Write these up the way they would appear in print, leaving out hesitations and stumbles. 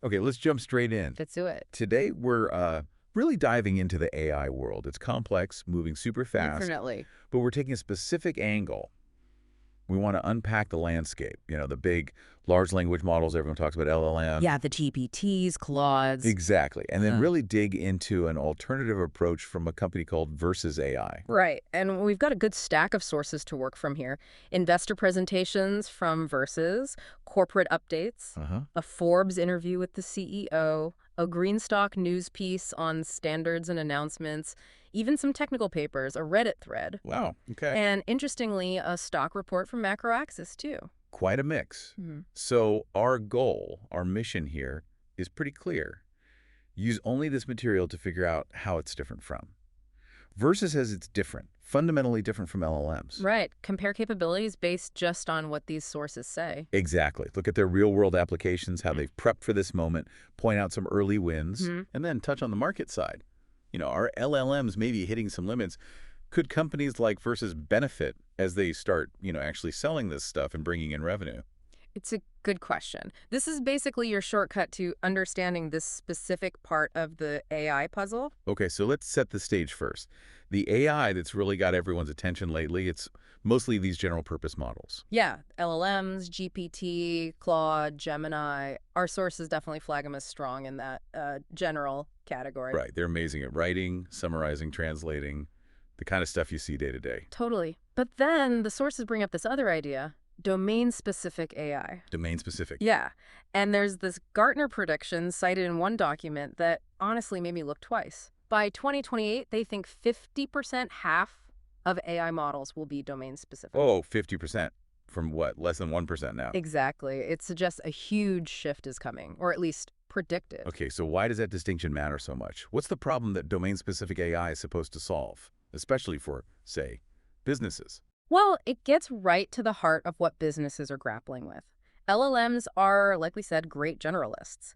Okay, let's jump straight in. Let's do it. Today, we're really diving into the AI world. It's complex, moving super fast, Definitely. but we're taking a specific angle. We want to unpack the landscape, the big large language models, everyone talks about LLM. Yeah, the GPTs, Claudes. Exactly. And then Uh, really dig into an alternative approach from a company called Versus AI. Right. And we've got a good stack of sources to work from here. Investor presentations from Versus, corporate updates, Uh-huh. a Forbes interview with the CEO, a Greenstock news piece on standards and announcements, even some technical papers, a Reddit thread, Wow. Okay. and interestingly, a stock report from MacroAxis, too. Quite a mix. So our goal, our mission here is pretty clear. Use only this material to figure out how it's different from. Versus says it's different, fundamentally different from LLMs. Right. Compare capabilities based just on what these sources say. Exactly. Look at their real-world applications, how they've prepped for this moment, point out some early wins, and then touch on the market side. Our LLMs may be hitting some limits. Could companies like Versus benefit as they start, actually selling this stuff and bringing in revenue? It's a good question. This is basically your shortcut to understanding this specific part of the AI puzzle. Okay, so let's set the stage first. The AI that's really got everyone's attention lately, it's mostly these general purpose models. Yeah, LLMs, GPT, Claude, Gemini. Our sources definitely flag them as strong in that general category. Right, they're amazing at writing, summarizing, translating, the kind of stuff you see day to day. Totally. But then the sources bring up this other idea, domain-specific AI. Domain specific. Yeah, and there's this Gartner prediction cited in one document that honestly made me look twice. By 2028, they think 50%, half of AI models will be domain-specific. Oh, 50%. From what? Less than 1% now. Exactly. It suggests a huge shift is coming, or at least predicted. Okay, so why does that distinction matter so much? What's the problem that domain-specific AI is supposed to solve, especially for, say, businesses? Well, it gets right to the heart of what businesses are grappling with. LLMs are, like we said, great generalists.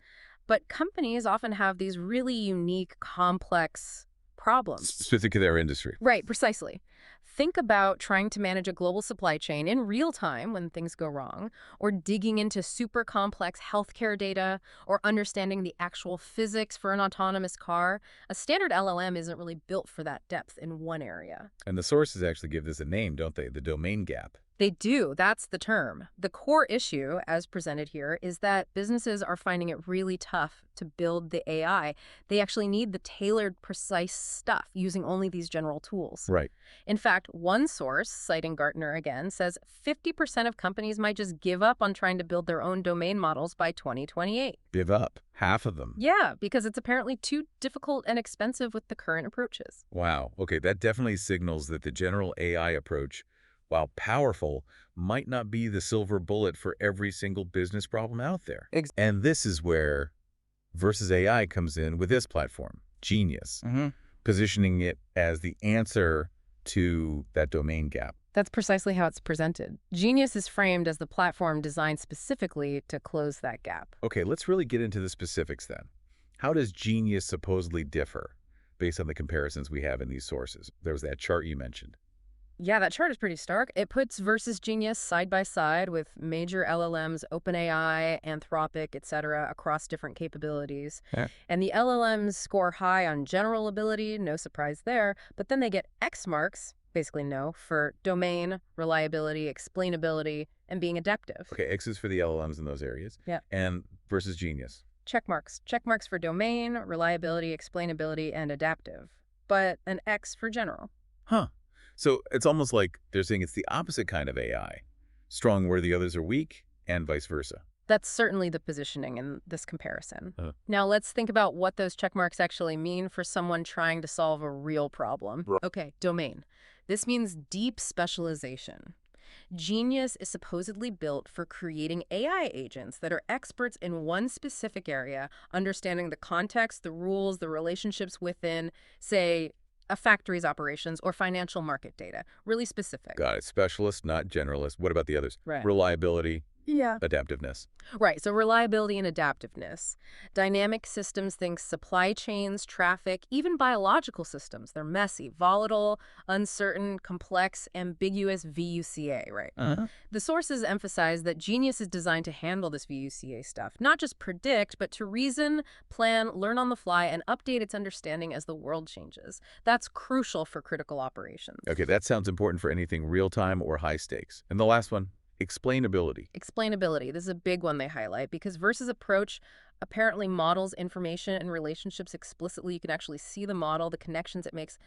But companies often have these really unique, complex problems. Specific to their industry. Right, precisely. Think about trying to manage a global supply chain in real time when things go wrong, or digging into super complex healthcare data, or understanding the actual physics for an autonomous car. A standard LLM isn't really built for that depth in one area. And the sources actually give this a name, don't they? The domain gap. They do. That's the term. The core issue, as presented here, is that businesses are finding it really tough to build the AI. They actually need the tailored, precise stuff using only these general tools. Right. In fact, one source, citing Gartner again, says 50% of companies might just give up on trying to build their own domain models by 2028. Give up. Half of them. Yeah, because it's apparently too difficult and expensive with the current approaches. Wow. Okay, that definitely signals that the general AI approach, while powerful, might not be the silver bullet for every single business problem out there. And this is where Versus AI comes in with this platform, Genius, positioning it as the answer to that domain gap. That's precisely how it's presented. Genius is framed as the platform designed specifically to close that gap. Okay, let's really get into the specifics then. How does Genius supposedly differ based on the comparisons we have in these sources? There was that chart you mentioned. Yeah, that chart is pretty stark. It puts Versus Genius side by side with major LLMs, OpenAI, Anthropic, etc., across different capabilities. Yeah. And the LLMs score high on general ability, no surprise there, but then they get X marks, basically no, for domain, reliability, explainability, and being adaptive. Okay, X is for the LLMs in those areas. Yeah. And Versus Genius. Check marks. Check marks for domain, reliability, explainability, and adaptive. But an X for general. Huh. So it's almost like they're saying it's the opposite kind of AI. Strong where the others are weak, and vice versa. That's certainly the positioning in this comparison. Uh. Now let's think about what those check marks actually mean for someone trying to solve a real problem. Right. Okay, domain. This means deep specialization. Genius is supposedly built for creating AI agents that are experts in one specific area, understanding the context, the rules, the relationships within, say, a factory's operations or financial market data. Really specific. Got it. Specialist, not generalist. What about the others? Right. Reliability, Yeah. adaptiveness. Right, so reliability and adaptiveness. Dynamic systems think supply chains, traffic, even biological systems. They're messy, volatile, uncertain, complex, ambiguous VUCA, right? Uh-huh. The sources emphasize that Genius is designed to handle this VUCA stuff, not just predict, but to reason, plan, learn on the fly, and update its understanding as the world changes. That's crucial for critical operations. Okay, that sounds important for anything real-time or high stakes. And the last one, explainability. Explainability. This is a big one they highlight because Verse's approach apparently models information and relationships explicitly. You can actually see the model, the connections it makes.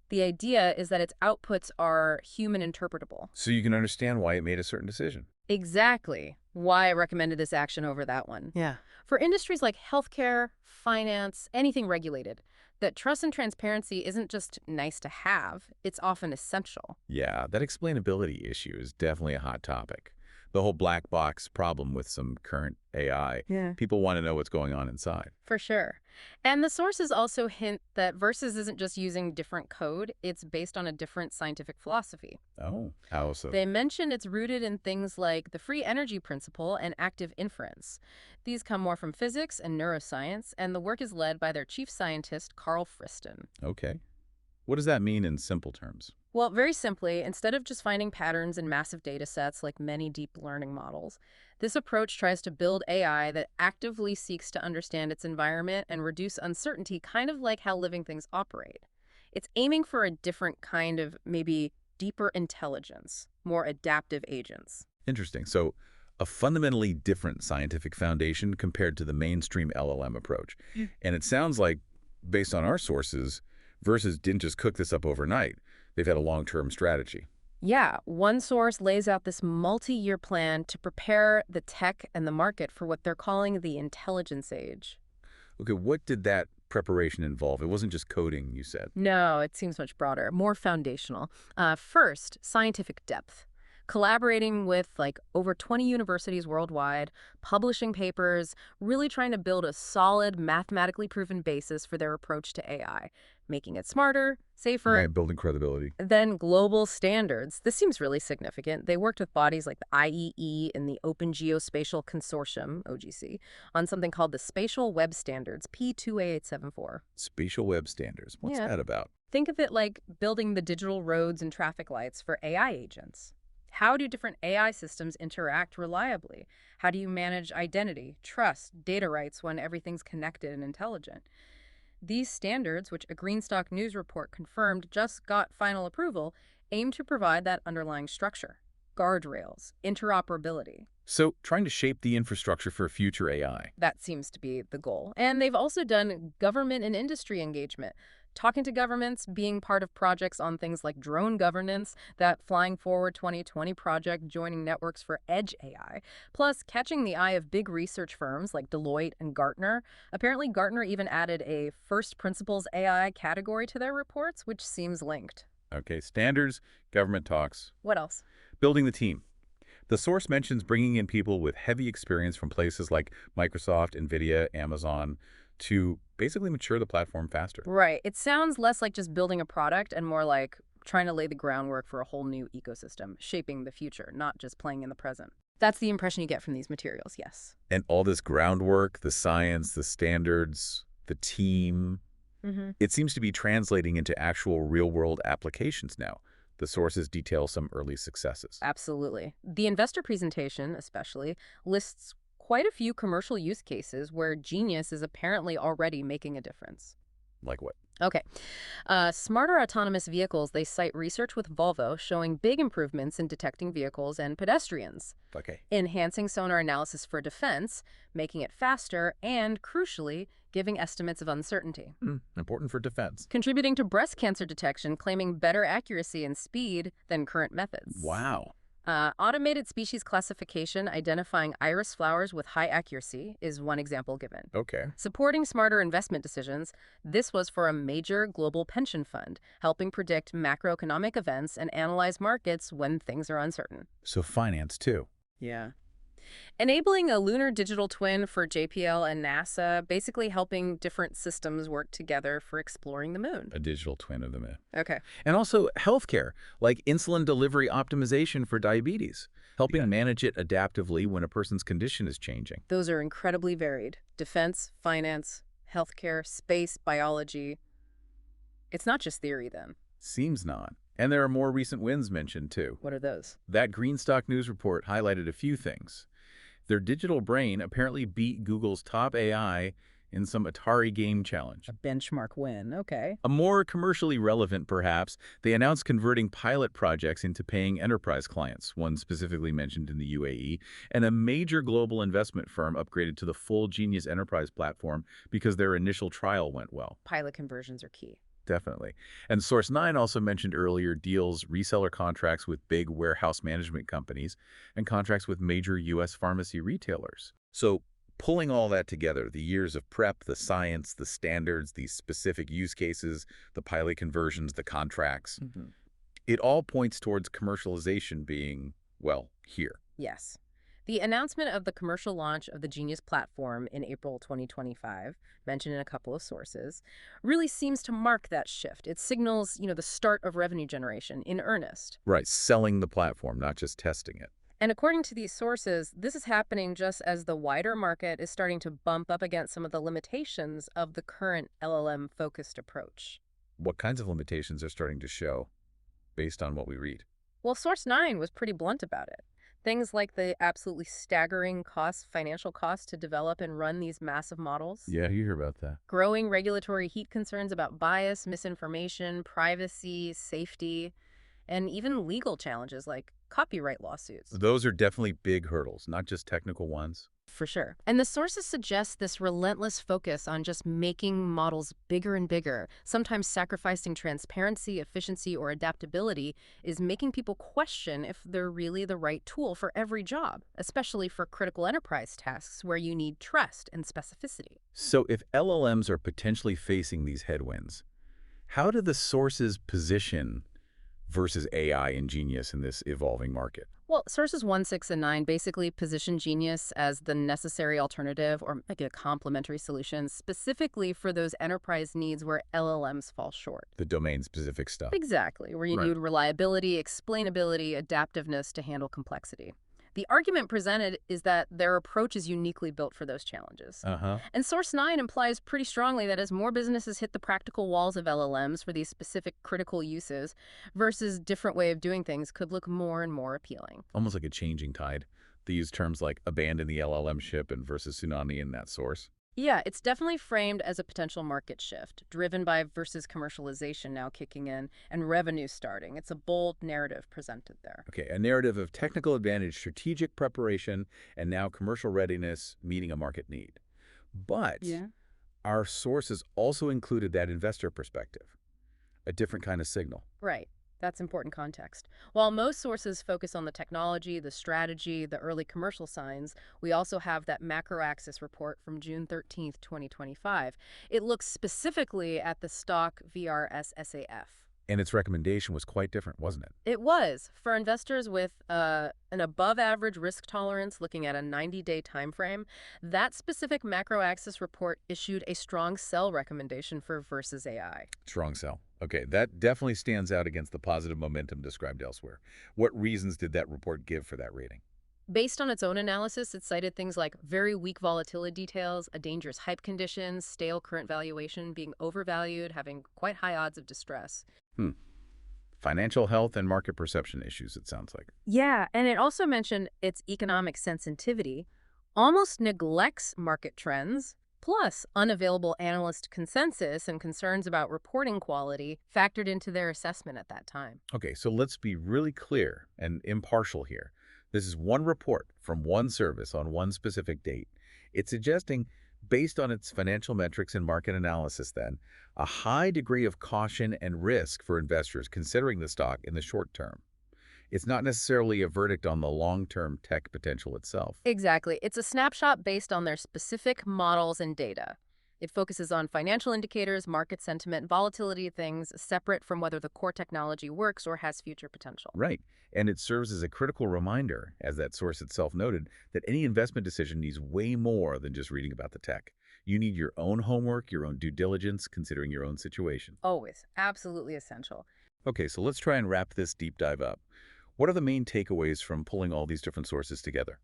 The idea is that its outputs are human interpretable. So you can understand why it made a certain decision. Exactly why I recommended this action over that one. Yeah. For industries like healthcare, finance, anything regulated, that trust and transparency isn't just nice to have, it's often essential. Yeah, that explainability issue is definitely a hot topic. The whole black box problem with some current AI. Yeah. People want to know what's going on inside. For sure. And the sources also hint that Verses isn't just using different code, it's based on a different scientific philosophy. Oh, how so? They mention it's rooted in things like the free energy principle and active inference. These come more from physics and neuroscience, and the work is led by their chief scientist, Carl Friston. Okay. What does that mean in simple terms? Well, very simply, instead of just finding patterns in massive data sets like many deep learning models, this approach tries to build AI that actively seeks to understand its environment and reduce uncertainty, kind of like how living things operate. It's aiming for a different kind of, maybe deeper intelligence, more adaptive agents. Interesting. So a fundamentally different scientific foundation compared to the mainstream LLM approach. Mm. And it sounds like, based on our sources, Versus didn't just cook this up overnight. They've had a long-term strategy. Yeah, one source lays out this multi-year plan to prepare the tech and the market for what they're calling the intelligence age. Okay, what did that preparation involve? It wasn't just coding, you said. No, it seems much broader, more foundational. First, scientific depth. Collaborating with like over 20 universities worldwide, publishing papers, really trying to build a solid, mathematically proven basis for their approach to AI, making it smarter, safer. Right, building credibility. Then global standards. This seems really significant. They worked with bodies like the IEE and the Open Geospatial Consortium, OGC, on something called the Spatial Web Standards, P28874. Spatial web standards. What's Yeah. that about? Think of it like building the digital roads and traffic lights for AI agents. How do different AI systems interact reliably? How do you manage identity, trust, data rights when everything's connected and intelligent? These standards, which a Greenstock News report confirmed just got final approval, aim to provide that underlying structure, guardrails, interoperability. So, trying to shape the infrastructure for future AI. That seems to be the goal. And they've also done government and industry engagement, talking to governments, being part of projects on things like drone governance, that Flying Forward 2020 project, joining networks for edge AI, plus catching the eye of big research firms like Deloitte and Gartner. Apparently, Gartner even added a first principles AI category to their reports, which seems linked. Okay, standards, government talks, What else? building the team. The source mentions bringing in people with heavy experience from places like Microsoft, NVIDIA, Amazon, to basically mature the platform faster. Right. It sounds less like just building a product and more like trying to lay the groundwork for a whole new ecosystem, shaping the future, not just playing in the present. That's the impression you get from these materials, yes. And all this groundwork, the science, the standards, the team, it seems to be translating into actual real-world applications now. The sources detail some early successes. Absolutely. The investor presentation, especially, lists quite a few commercial use cases where Genius is apparently already making a difference. Like what? Okay. Smarter autonomous vehicles, they cite research with Volvo showing big improvements in detecting vehicles and pedestrians, Okay. enhancing sonar analysis for defense, making it faster, and, crucially, giving estimates of uncertainty. Important for defense. Contributing to breast cancer detection, claiming better accuracy and speed than current methods. Wow. Automated species classification, identifying iris flowers with high accuracy, is one example given. Okay. Supporting smarter investment decisions, this was for a major global pension fund, helping predict macroeconomic events and analyze markets when things are uncertain. So finance, too. Yeah. Enabling a lunar digital twin for JPL and NASA, basically helping different systems work together for exploring the moon. A digital twin of the moon. Okay. And also healthcare, like insulin delivery optimization for diabetes, helping manage it adaptively when a person's condition is changing. Those are incredibly varied. Defense, finance, healthcare, space, biology. It's not just theory, then. Seems not. And there are more recent wins mentioned, too. What are those? That Greenstock News report highlighted a few things. Their digital brain apparently beat Google's top AI in some Atari game challenge. A benchmark win. Okay. A more commercially relevant, perhaps, they announced converting pilot projects into paying enterprise clients, one specifically mentioned in the UAE, and a major global investment firm upgraded to the full Genius Enterprise platform because their initial trial went well. Pilot conversions are key. Definitely. And Source 9 also mentioned earlier deals, reseller contracts with big warehouse management companies, and contracts with major U.S. pharmacy retailers. So, pulling all that together, the years of prep, the science, the standards, these specific use cases, the pilot conversions, the contracts, it all points towards commercialization being, well, here. Yes. The announcement of the commercial launch of the Genius platform in April 2025, mentioned in a couple of sources, really seems to mark that shift. It signals, the start of revenue generation in earnest. Right, selling the platform, not just testing it. And according to these sources, this is happening just as the wider market is starting to bump up against some of the limitations of the current LLM-focused approach. What kinds of limitations are starting to show based on what we read? Well, Source 9 was pretty blunt about it. Things like the absolutely staggering financial costs to develop and run these massive models. Yeah, you hear about that. Growing regulatory heat concerns about bias, misinformation, privacy, safety, and even legal challenges like copyright lawsuits. Those are definitely big hurdles, not just technical ones. For sure. And the sources suggest this relentless focus on just making models bigger and bigger, sometimes sacrificing transparency, efficiency, or adaptability, is making people question if they're really the right tool for every job, especially for critical enterprise tasks where you need trust and specificity. So if LLMs are potentially facing these headwinds, how do the sources position versus AI and Genius in this evolving market? Well, sources 1, 6, and 9 basically position Genius as the necessary alternative or like a complementary solution specifically for those enterprise needs where LLMs fall short. The domain-specific stuff. Exactly, where you Right. need reliability, explainability, adaptiveness to handle complexity. The argument presented is that their approach is uniquely built for those challenges. And Source 9 implies pretty strongly that as more businesses hit the practical walls of LLMs for these specific critical uses, versus different way of doing things could look more and more appealing. Almost like a changing tide. They use terms like abandon the LLM ship and versus tsunami in that source. Yeah, it's definitely framed as a potential market shift, driven by versus commercialization now kicking in and revenue starting. It's a bold narrative presented there. Okay, a narrative of technical advantage, strategic preparation, and now commercial readiness meeting a market need. But our sources also included that investor perspective, a different kind of signal. Right. That's important context. While most sources focus on the technology, the strategy, the early commercial signs, we also have that macro axis report from June 13th, 2025. It looks specifically at the stock VRSSAF. And its recommendation was quite different, wasn't it? It was. For investors with an above-average risk tolerance looking at a 90-day time frame, that specific macro axis report issued a strong sell recommendation for Versus AI. Strong sell. Okay, that definitely stands out against the positive momentum described elsewhere. What reasons did that report give for that rating? Based on its own analysis, it cited things like very weak volatility details, a dangerous hype condition, stale current valuation, being overvalued, having quite high odds of distress. Financial health and market perception issues, it sounds like. Yeah, and it also mentioned its economic sensitivity, almost neglects market trends, plus unavailable analyst consensus and concerns about reporting quality factored into their assessment at that time. Okay, so let's be really clear and impartial here. This is one report from one service on one specific date. It's suggesting, based on its financial metrics and market analysis then, a high degree of caution and risk for investors considering the stock in the short term. It's not necessarily a verdict on the long-term tech potential itself. Exactly. It's a snapshot based on their specific models and data. It focuses on financial indicators, market sentiment, volatility, things separate from whether the core technology works or has future potential. Right. And it serves as a critical reminder, as that source itself noted, that any investment decision needs way more than just reading about the tech. You need your own homework, your own due diligence, considering your own situation. Always. Absolutely essential. Okay, so let's try and wrap this deep dive up. What are the main takeaways from pulling all these different sources together?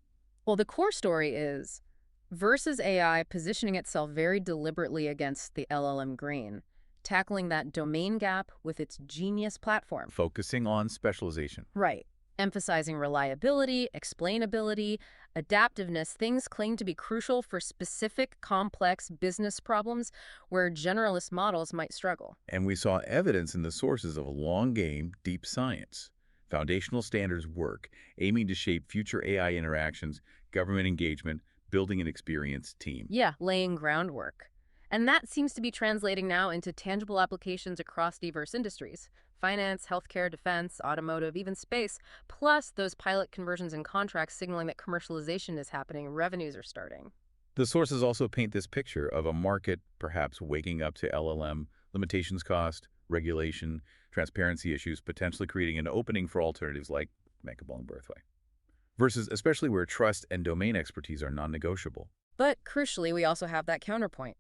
Well, the core story is versus AI positioning itself very deliberately against the LLM green, tackling that domain gap with its genius platform. Focusing on specialization. Right. Emphasizing reliability, explainability, adaptiveness, things claimed to be crucial for specific complex business problems where generalist models might struggle. And we saw evidence in the sources of long-game, deep science. Foundational standards work, aiming to shape future AI interactions, government engagement, building an experienced team. Yeah, laying groundwork. And that seems to be translating now into tangible applications across diverse industries. Finance, healthcare, defense, automotive, even space, plus those pilot conversions and contracts signaling that commercialization is happening, revenues are starting. The sources also paint this picture of a market perhaps waking up to LLM, limitations cost, regulation, transparency issues, potentially creating an opening for alternatives like bankable and birthway. Versus especially where trust and domain expertise are non-negotiable. But crucially, we also have that counterpoint.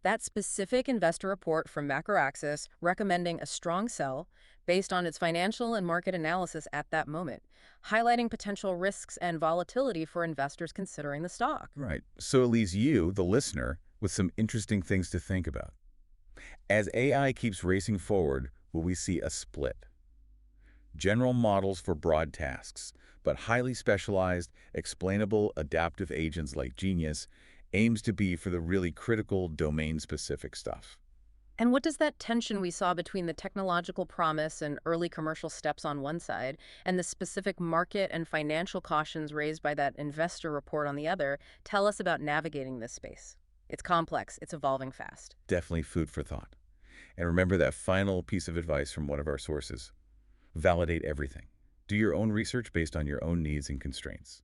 That specific investor report from MacroAxis recommending a strong sell based on its financial and market analysis at that moment, highlighting potential risks and volatility for investors considering the stock. Right. So it leaves you, the listener, with some interesting things to think about. As AI keeps racing forward, will we see a split? General models for broad tasks, but highly specialized, explainable, adaptive agents like Genius aims to be for the really critical domain-specific stuff. And what does that tension we saw between the technological promise and early commercial steps on one side, and the specific market and financial cautions raised by that investor report on the other, tell us about navigating this space? It's complex, it's evolving fast. Definitely food for thought. And remember that final piece of advice from one of our sources. Validate everything. Do your own research based on your own needs and constraints.